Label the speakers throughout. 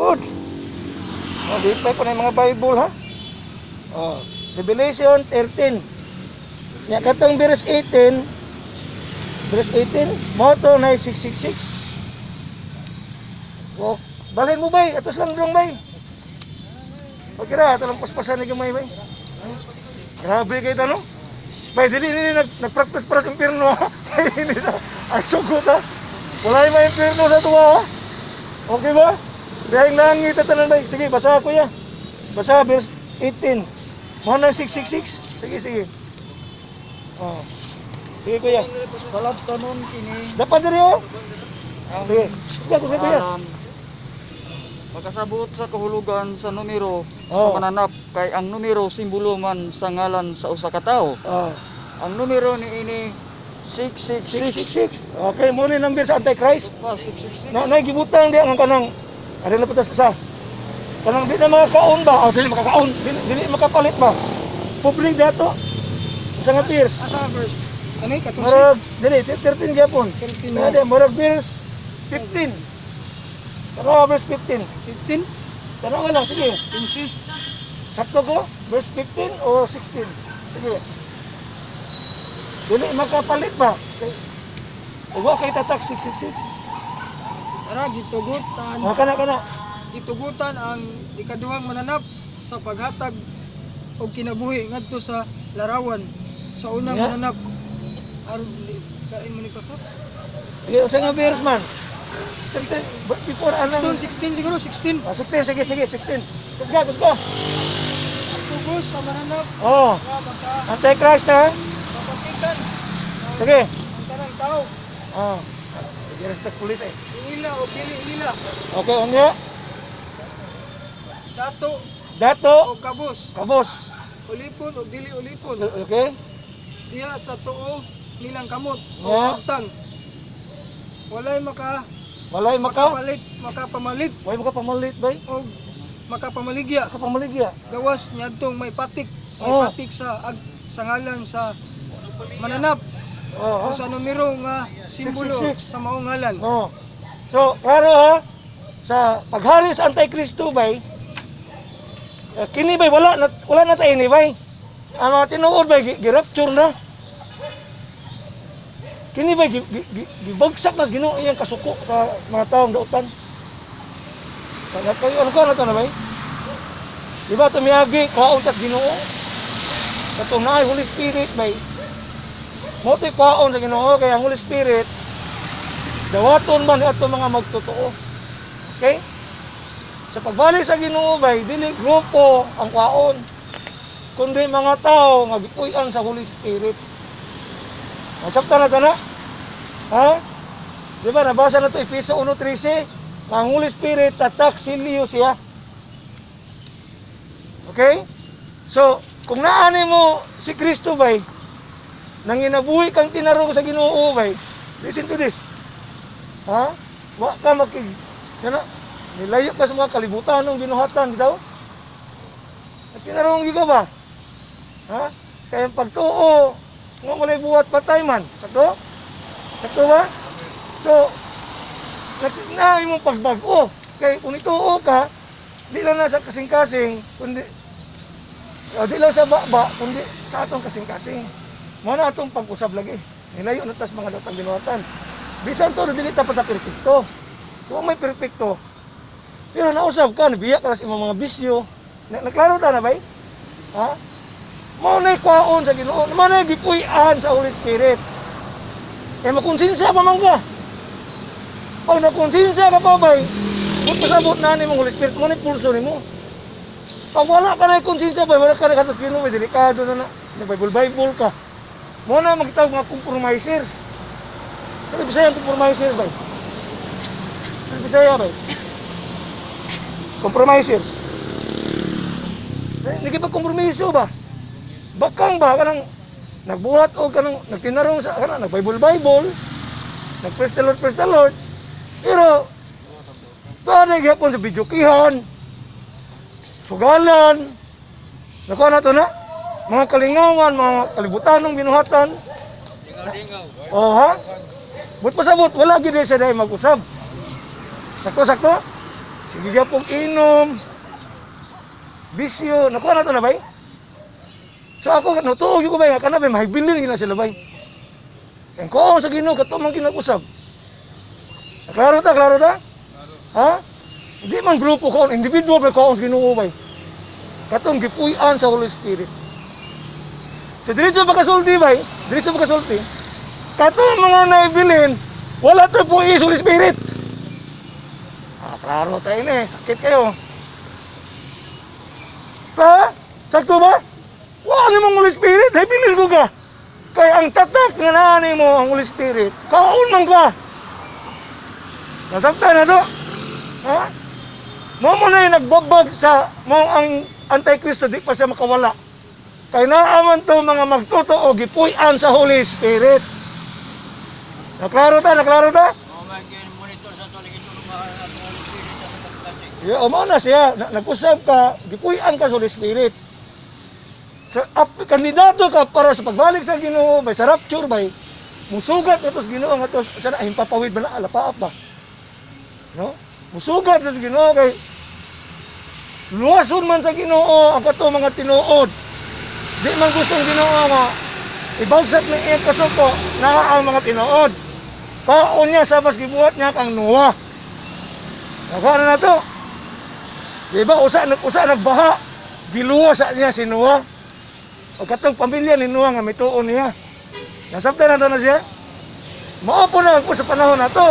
Speaker 1: good. Verify ko na yung mga Bible, ha? Revelation 13. Nya katong verse 18, moto na 666. Balhin mo bay, atos lang bay. Okay ra, ito lang paspasan ni gamay bay. Grabe kayo no? Bay, dili nag-practice para sa impyerno, ha? Ay sugot, ha? Wala yung mga impyerno sa tuwa, ha? Okay ba? Biyahing langit at tanan bay. Sige, basa ko ya. Basa verse 18. Mana 666. Sige. Sige kuya.
Speaker 2: Salad tanon kini.
Speaker 1: Dapat diri oh. Sige. Sige ko kuya.
Speaker 2: Pagkasabot sa kahulugan sa numero sa mananap kay ang numero simbolo man sa ngalan sa usa ka tawo. Ang numero niini 666.
Speaker 1: Okay, mo ni number sa Antichrist.
Speaker 2: 666.
Speaker 1: Na gibutang di ang kanang ari na putas sa. Kanang di na makakaon ba? Dili makakaon. Dili makapalit ba? Public dato. Sa nga Pierce.
Speaker 2: Asa verse? Kanay 14.
Speaker 1: Marag dili 13 gyapon.
Speaker 2: 13.
Speaker 1: Ada marag verse 15. Tara verse 15.
Speaker 2: 15.
Speaker 1: Tanong lang sige.
Speaker 2: 15.
Speaker 1: Sakto ko? Verse 15 o 16? Sige. Dili makapalit ba? Uwa kay tatak 666.
Speaker 2: Tara gitugutan.
Speaker 1: Kana.
Speaker 2: Gitugutan ang ikaduhang mananap sa paghatag og kinabuhi ngadto sa larawan sa unang mananap. Aron kain man ni pasap.
Speaker 1: Sige, unsa nga verse man? Before
Speaker 2: 16 siguro 16.
Speaker 1: 16, sige, 16. Kusga.
Speaker 2: Tugos sa mananap.
Speaker 1: Antichrist ha?
Speaker 2: Kapatikan.
Speaker 1: Sige.
Speaker 2: Ang tanang tao.
Speaker 1: Respect police eh.
Speaker 2: Inila o dili inila.
Speaker 1: Okay, unya. Dato
Speaker 2: O kabos. Ulipon o dili ulipon.
Speaker 1: Okay.
Speaker 2: Diha sa tuo nilang kamot o
Speaker 1: Yeah.
Speaker 2: pagtang. Walay
Speaker 1: Walay
Speaker 2: makapamalit
Speaker 1: Walay makapamalit bay.
Speaker 2: o makapamaligya.
Speaker 1: Kapamaligya.
Speaker 2: Gawas niadtong may patik. May
Speaker 1: Oh.
Speaker 2: patik sa ngalan sa mananap o sa numero nga simbolo
Speaker 1: 666.
Speaker 2: sa maong ngalan.
Speaker 1: No. So, klaro ha, sa paghari sa Antikristo bay, kini bay wala na tayo ni bay. Ang mga tinuod bay girapture na. Kini bay gibagsak nas Ginoo iyang kasuko sa mga taong dautan. Ano ko na to na bay? Di ba tumiyagi kaon tas Ginoo? Katong naay Holy Spirit bay. Mo ti kaon sa Ginoo kay ang Holy Spirit dawaton man ato mga magtotoo. Okay? Sa pagbalik sa Ginoo bay, dili grupo ang kaon, kundi mga tao nga gipuy-an sa Holy Spirit. Magsabta na ta na? Ha? Di ba nabasa na to Efeso 1:13, ang Holy Spirit tatak silyo siya. Okay? So, kung naani mo si Kristo bay, nang inabuhi kang tinarong sa Ginoo bay, listen to this. Ha? Wa ka kana nilayo ka sa mga kalibutan ng ginuhatan bitaw. Tinarong gyud ka ba? Ha? Kaya pagtuo nga walay buhat patay man. Sakto? Sakto ba? So, nakinaay mo pagbago. Kay kung ituo ka, di lang na sa kasing-kasing, kundi di lang sa baba, kundi sa atong kasing-kasing. Mo na atong pag-usab lagi. Nilayo na tas mga datang binuhatan. Bisan to dili ta pata perpekto. Kung may perpekto, pero nausab ka, nabiya ka sa imong mga bisyo. Naklaro ta na bay? Ha? Mao na kwaon sa Ginoo, mao na gipuy-an sa Holy Spirit. Eh makonsensya pa man ka. Pag nakonsensya ka pa bay, kung pasabot na ni mong Holy Spirit, mo na pulso nimo. Pag wala ka na konsensya bay, wala ka na katot Ginoo, may delikado na Bible ka. Mo na magtawag mga compromisers. Pero Bisaya ang compromisers bay. Bisaya bay. Compromisers. Nagipag-kompromiso ba? Bakang ba kanang nagbuhat o kanang nagtinarong sa kanang nag-Bible, nag-praise the Lord. Pero tuwa gyapon sa bidyokihan, sugalan, nakuha na to na mga kalingawan, mga kalibutanong binuhatan. Oh ha? But pasabot wala gid siya dai mag-usab. Sakto. Sige gyapon inom. Bisyo, nakuha na to na bay. So ako nutuog ko bay nga kana bay mahibilin gina sila bay. Kung ko sa Ginoo kato man kinag-usab. Klaro ta, klaro ta? Ha? Hindi man grupo ko, individual ba ko sa Ginoo bay. Katong gipuy-an sa Holy Spirit. So diretso ba kasulti bay? Diretso ba kasulti? Katong mga naibilin, wala to puy sa Holy Spirit. Klaro tayo na eh, sakit kayo. Ha? Sakto ba? Wala namang Holy Spirit, hibilin ko ka. Kaya ang tatak nga nani mo ang Holy Spirit, kaon man ka. Nasakta na to. Ha? Mo na yung nagbabag sa mo ang Antikristo, di pa siya makawala. Kaya naaman to mga magtotoo, gipuy-an sa Holy Spirit. Naklaro ta, naklaro ta? Yeah, umana siya, nag-usap ka, gipuy-an ka sa Holy Spirit. So, kandidato ka para sa pagbalik sa Ginoo, bay, sa rapture, bay, musugat nga to sa Ginoo, nga to, sana, himpapawid ba na, alapaap ba? No? Musugat sa Ginoo, kay, luwason man sa Ginoo, ang kato mga tinuod. Di man gustong Ginoo nga, ibagsak ng iyang kasuko, na ang mga tinuod. Kaon niya, sabas gibuhat niya kang Noah. Nakaano na to? Diba, usa nagbaha, giluwa sa niya si Noah. O katong pamilya ni Noah nga mituon niya. Nasabta na to na siya. Maapo na ako sa panahon na to.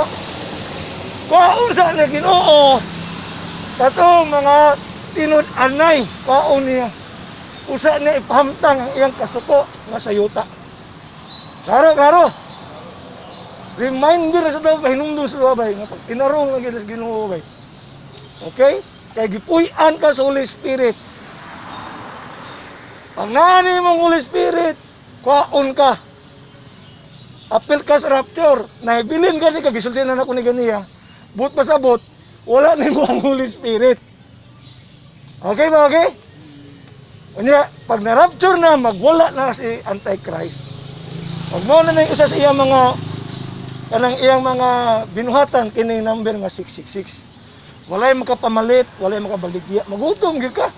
Speaker 1: Kaon sa na Ginoo. Katong mga tinud-anay, kaon niya. Usa niya ipahamtang ang iyang kasuko nga sayuta. Klaro, klaro. Reminder na sa ito, pahinumdum sa babay, nga pag tinarong ang gilas Ginoo bay. Okay? Kaya gipuy-an ka sa Holy Spirit. Pag nani mong Holy Spirit, kwaon ka. Apil ka sa rapture. Naibilin ka ni ka, gisultinan ako ni ganiya. But pasabot, wala ni mo ang Holy Spirit. Okay ba, okay? Kanya, pag na-rapture na, magwala na si Antichrist. Pag mo na isa sa iyang iyang mga binuhatan, kining number nga 666. Walay makapamalit, walay makabaligya. Magutom gyud ka.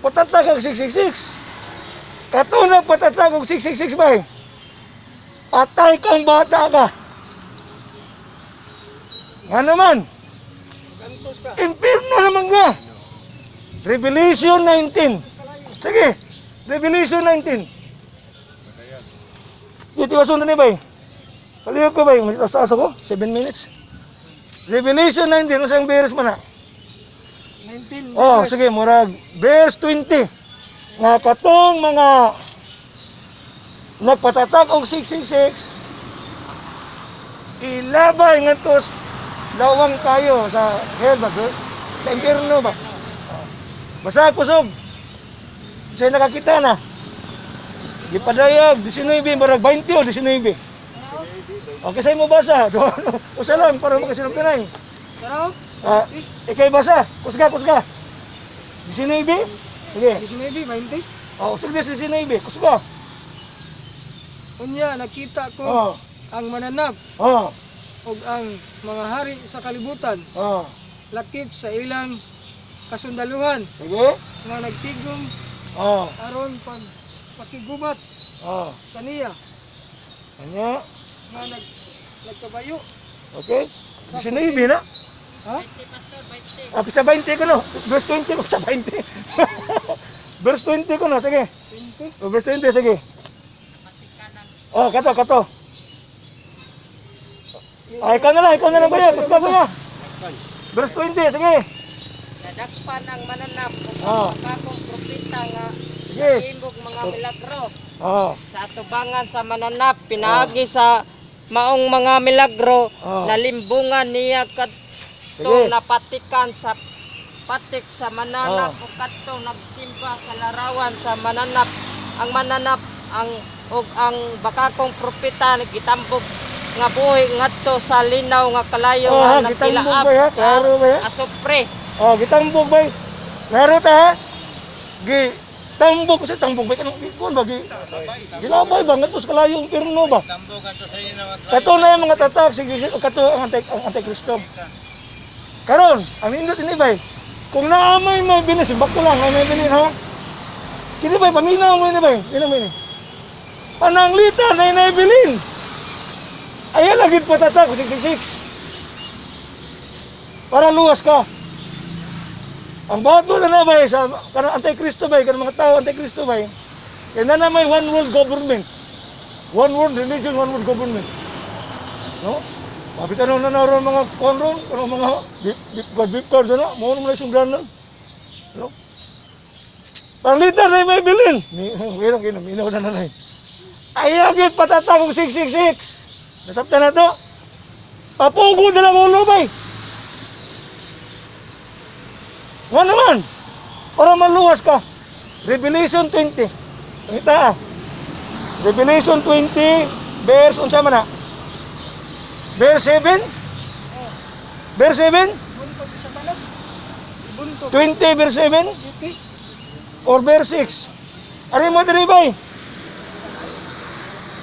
Speaker 1: Patatag ang 666. Katuna patatag og 666 bay. Patay kang bata ka. Nga naman.
Speaker 2: Gantos ka.
Speaker 1: Impirno naman ka. Revelation 19. Sige. Revelation 19. Dito wasun ni bay. Kaliyog ko bay, mataas ako 7 minutes. Revelation 19, ano siyang beres man na?
Speaker 2: 19.
Speaker 1: Oh, sige, murag. Verse 20. Nga katong mga nagpatatag og 666, ilabay nga tos lawang kayo sa hell ba? Sa impyerno ba? Basa kusog. Siya nakakita na. Gipadayag, 19, murag 20 o 19. Okay, sa'yo mo basa. Usa lang para makasinong kanay.
Speaker 2: Pero,
Speaker 1: Ikay basa. Kusga, kusga. 19? Sige.
Speaker 2: 19, 20.
Speaker 1: Sige, 19. Kusga.
Speaker 2: Unya, nakita ko
Speaker 1: Oh.
Speaker 2: ang mananap
Speaker 1: Oh.
Speaker 2: o ang mga hari sa kalibutan.
Speaker 1: Oh.
Speaker 2: Lakip sa ilang kasundaluhan
Speaker 1: Sige.
Speaker 2: nga nagtigom
Speaker 1: Oh.
Speaker 2: aron pag pakigubat
Speaker 1: Oh.
Speaker 2: kaniya
Speaker 1: Kanya.
Speaker 2: nga nagkabayo.
Speaker 1: Okay. 19 na.
Speaker 2: Ha?
Speaker 1: Sa 20 ko no. Verse 20 ko sa 20. Verse 20 ko no. Sige.
Speaker 2: 20.
Speaker 1: Verse 20, sige. Oh, kato. Ay, ikaw na lang ba yan? Kusga ba yan? Verse 20, sige.
Speaker 3: Nadakpan ang mananap
Speaker 1: Ah.
Speaker 3: ug kakong propeta nga
Speaker 1: Sige.
Speaker 3: nahimog mga milagro
Speaker 1: Oh.
Speaker 3: sa atubangan sa mananap pinaagi sa maong mga milagro
Speaker 1: Ah.
Speaker 3: nalimbungan niya kadto
Speaker 1: Sige.
Speaker 3: napatikan sa patik sa mananap
Speaker 1: Ah.
Speaker 3: ug kadto nagsimba sa larawan sa mananap ang mananap ug ang bakakong propeta gitambog nga buhi ngadto sa linaw nga kalayo
Speaker 1: Oh, ha,
Speaker 3: nga
Speaker 1: gitambog
Speaker 3: nagkilaap
Speaker 1: ba ya? Klaro ba ya?
Speaker 3: asupre.
Speaker 1: Oh, gitambog bay. Laro ta ha? Tambog kasi tambog bay kanang kuan ba gilabay ba ngadto sa kalayong impierno ba?
Speaker 4: Tambog ato sa inyo na
Speaker 1: Kato na yung mga tatak sige kato ang Antikristo. Karon, ang nindot ini bay. Kung naamay may bilin, simbak ko lang, may bilin ha. Kini bay, paminaw mo ini bay. Minaw mo ini. Pananglitan na inaibilin. Ayan lagi patatak, 666. Para luwas ka. Ang bato na bay, sa kanang antikristo bay, kanang mga tao antikristo bay, kaya na may one world government. One world religion, one world government. No? Mabitan na naroon mga konron, mga beef cards, ano? Mao naman yung sungganan. No? Panglitan na may bilin. Minaw na nanay. Ayagit patatagong 666. Nasabta na to. Papugo na lang ulo bay. Nga naman. Para maluwas ka. Revelation 20. Pangita ah. Revelation 20, verse, unsa man na? Verse 7? Verse 7?
Speaker 2: Buntog si Satanas. Buntog.
Speaker 1: 20 verse 7?
Speaker 2: City.
Speaker 1: Or verse 6? Ari mo diri bay?